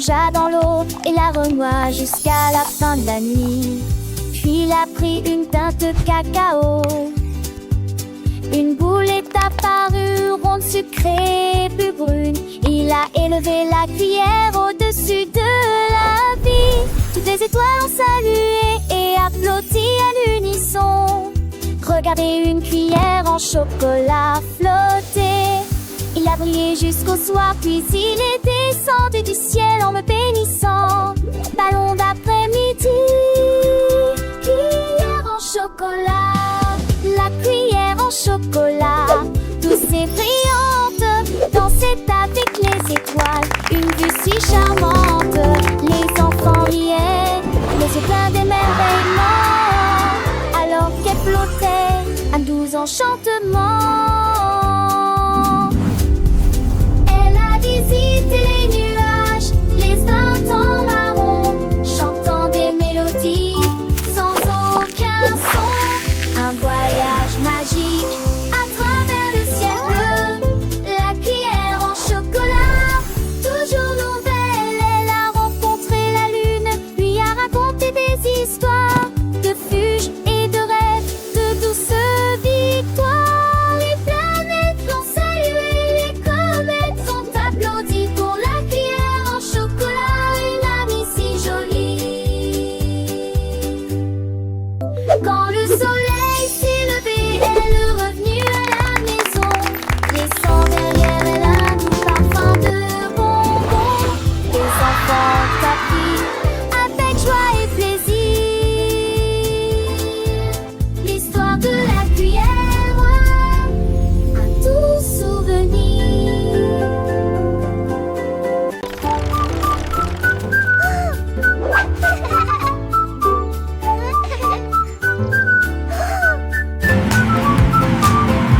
plongea dans l'eau et la renoua jusqu'à la fin de la nuit. Puis il a pris une teinte de cacao. Une boule est apparue, ronde, sucrée, plus brune. Il a élevé la cuillère au-dessus de la vie. Toutes les étoiles ont salué et applaudi à l'unisson. Regardez une cuillère en chocolat flotter. Il a brillé jusqu'au soir, puis il est descendu du ciel en me bénissant. Ballon d'après-midi, cuillère en chocolat. La cuillère en chocolat, douce et brillante, dansait avec les étoiles, une vue si charmante. Les enfants riaient, les yeux pleins d'émerveillement, alors qu'elle flottait, un doux enchantement. Elle a visité les nuages, les printemps marrons, chantant des mélodies sans aucun son. Un voyage magique à travers le ciel bleu. La cuillère en chocolat, toujours nouvelle. Elle a rencontré la lune, lui a raconté des histoires de fuges et de rêves, de douces victoires. Les planètes l'ont salué, les comètes sont applaudies pour la cuillère en chocolat, une amie si jolie. Quand le soleil s'est levé, elle est revenue à la maison, laissant derrière elle un doux parfum de bonbons. Les enfants t'appuient avec joie et plaisir. L'histoire de la cuillère, un doux souvenir.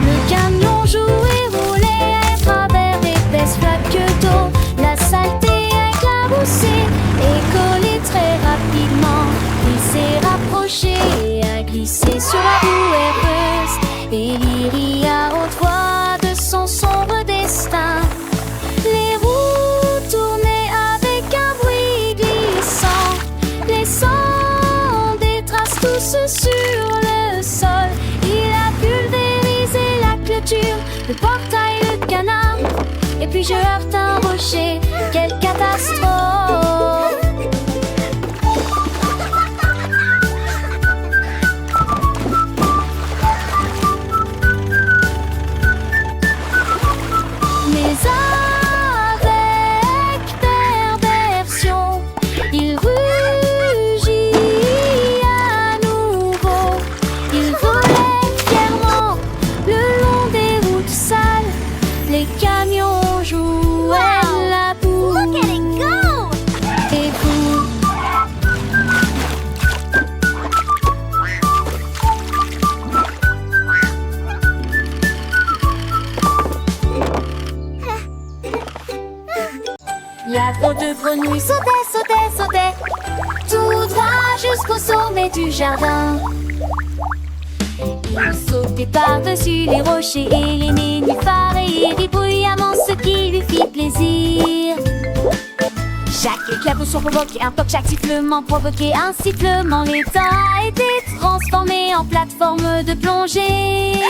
Le camion jouait, roulait à travers d'épaisses flaques d'eau. La saleté a éclaboussé et collé très rapidement. Il s'est rapproché et a glissé sur la boue heureuse. Et Lyria haute voix de son sombre destin. Les roues tournaient avec un bruit glissant, laissant des traces douces sur le sol. Il a pulvérisé la clôture, le portail, le canard. Et puis je heurte un rocher, quelle catastrophe! Mais avec perversion, il rugit à nouveau. Il volait fièrement le long des routes sales. Les camions jouaient la boue. Look at it go! Et vous? La drôle de grenouille sautait, sautait, sautait, tout droit jusqu'au sommet du jardin. Il sautait par-dessus les rochers et les nénuphars et il rit bruyamment, ce qui lui fit plaisir. Chaque éclaboussure provoquait un toc, chaque sifflement provoquait un sifflement. L'étang a été transformé en plateforme de plongée.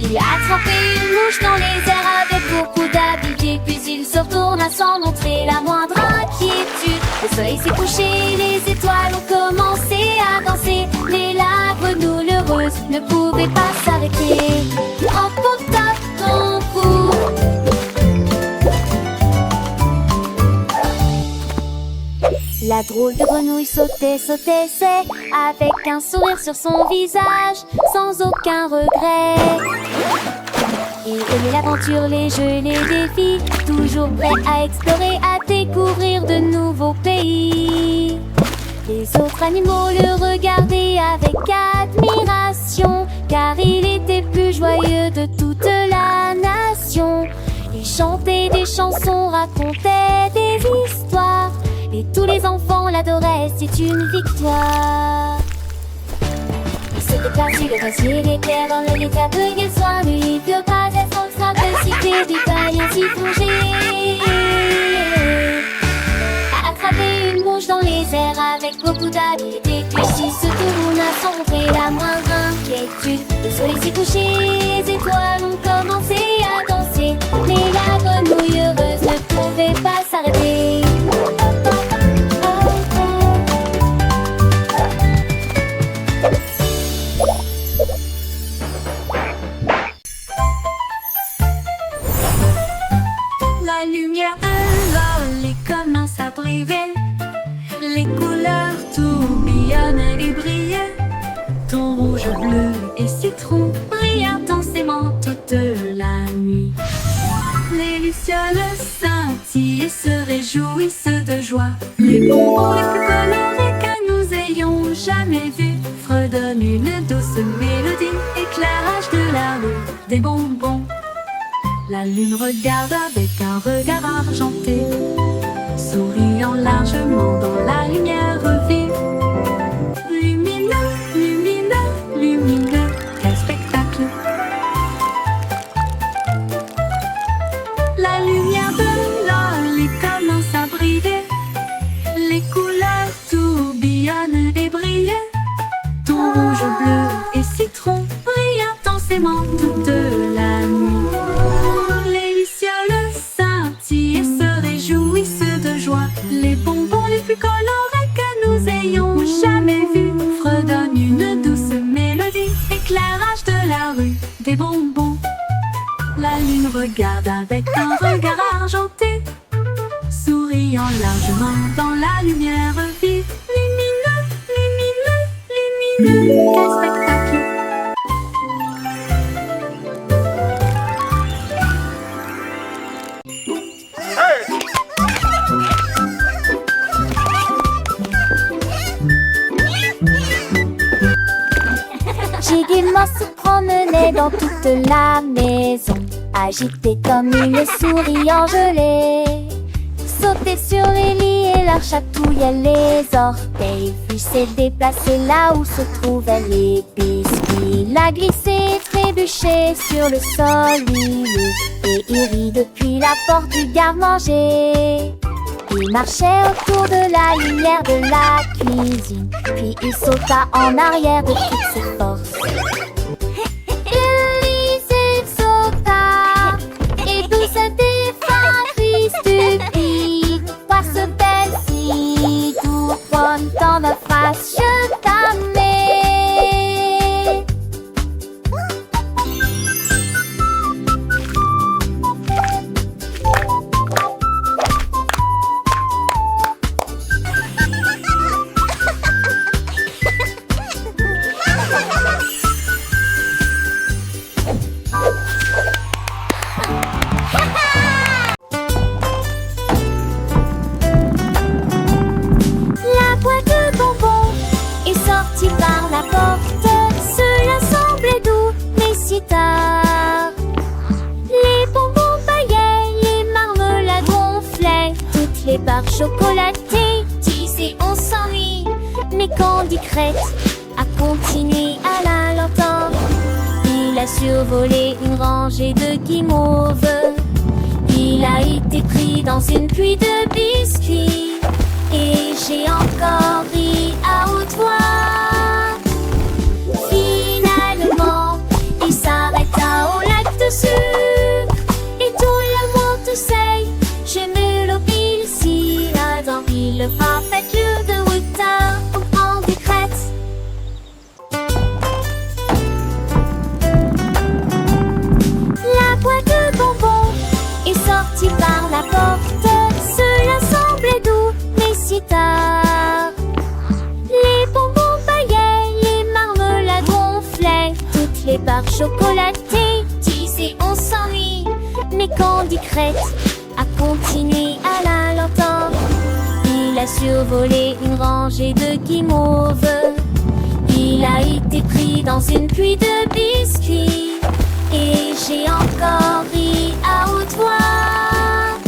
Il a attrapé une mouche dans les airs avec beaucoup d'habileté, puis il se retourna sans montrer la moindre inquiétude. Le soleil s'est couché, les étoiles ont commencé à danser, mais la grenouille heureuse ne pouvait pas s'arrêter. Emporta ton cou. La drôle de grenouille sautait, sautait, c'est avec un sourire sur son visage, sans aucun regret. Il aimait l'aventure, les jeux, les défis, toujours prêt à explorer, à découvrir de nouveaux pays. Les autres animaux le regardaient avec admiration, car il était plus joyeux de toute la nation. Il chantait des chansons, racontait des histoires, et tous les enfants l'adoraient, c'est une victoire. Il se déplaçait le glacier, l'éclair dans le lit, accueillait soin, lui, il ne peut pas être en train de citer des détails ainsi plongés. les airs avec beaucoup d'habileté. Puis s'il se tourne à sombrer, la moindre inquiétude. Le soleil s'est couché, les étoiles ont commencé à danser. Mais la grenouille heureuse ne pouvait pas s'arrêter. La lumière de l'Oli commence à briller. Les couleurs tourbillonnent et brillent. Ton rouge, bleu et citron brillent intensément toute la nuit. Les lucioles scintillent et se réjouissent de joie. Les bonbons les plus colorés que nous ayons jamais vus fredonnent une douce mélodie. Éclairage de la rue, des bonbons. La lune regarde avec un regard argenté, souriant largement dans la lumière vive. Lumineux, lumineux, lumineux, quel spectacle! La lumière de l'Oli commence à briller. Les couleurs tourbillonnent et brillent. Ton rouge, bleu et citron brillent intensément toute la nuit. Les bonbons les plus colorés que nous ayons jamais vus fredonnent une douce mélodie. Éclairage de la rue, des bonbons. La lune regarde avec un regard argenté, souriant largement dans la lumière vive. Lumineux, lumineux, lumineux, quel spectacle! J'ai gaiement se promenait dans toute la maison, agité comme une souris engelée. Sautait sur les lits et leur chatouillait les orteils. Puis s'est déplacé là où se trouvaient les biscuits. La glissé, trébuché sur le sol huileux, et il rit depuis la porte du garde-manger. Il marchait autour de la lumière de la cuisine, puis il sauta en arrière de toutes ses forces. Il sauta, et tout se défendit stupide. Voir ce belle-ci, tout comme dans ma face, je t'aimais. Par la porte, cela semblait doux, mais si tard. Les bonbons paillaient, les marmelades gonflaient, toutes les barres chocolatées disaient on s'ennuie. Mais Candy Crête a continué à la lenteur. Il a survolé une rangée de guimauves. Il a été pris dans une pluie de biscuits. Et j'ai encore ri à haute voix. Finalement, il s'arrêta au lac de sucre. Et tout le monde sait, je me l'oblige si dans le parfait lieu de Wouter au grand décrète. La boîte de bonbons est sortie par la porte. Cela semblait doux, mais si tard. Les bonbons paillaient, les marmelades gonflaient, toutes les barres chocolatées disaient on s'ennuie. Mais Candy Crête a continué à la lenteur. Il a survolé une rangée de guimauves. Il a été pris dans une pluie de biscuits. Et j'ai encore ri à haute voix.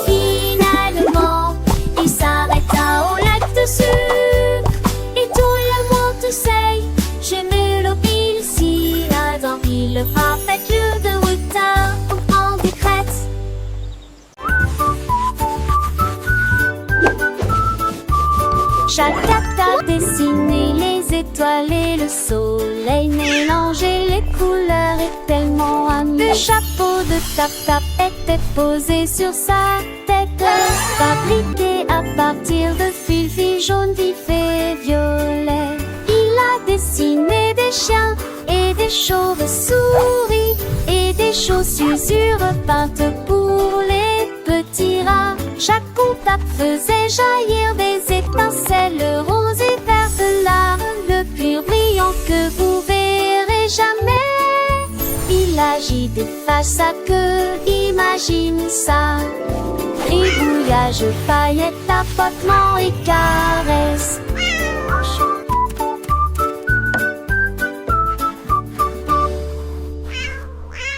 Finalement, il s'arrêta au lac de sucre. Et tout le monde sait, je me l'oblige si dans le parfait lieu de Wouter au grand décrète. étoiles et le soleil. Mélanger les couleurs est tellement amusant. Le chapeau de Tap-Tap était posé sur sa tête, fabriqué à partir de fils jaunes, vifs et violets. Il a dessiné des chiens et des chauves-souris et des chaussures peintes pour les petits rats. Chaque coup tape faisait jaillir des étincelles roses et vertes, là, le plus brillant que vous verrez jamais. Il agit, déface sa queue, imagine ça. Gribouillage, paillettes, tapotement et caresses.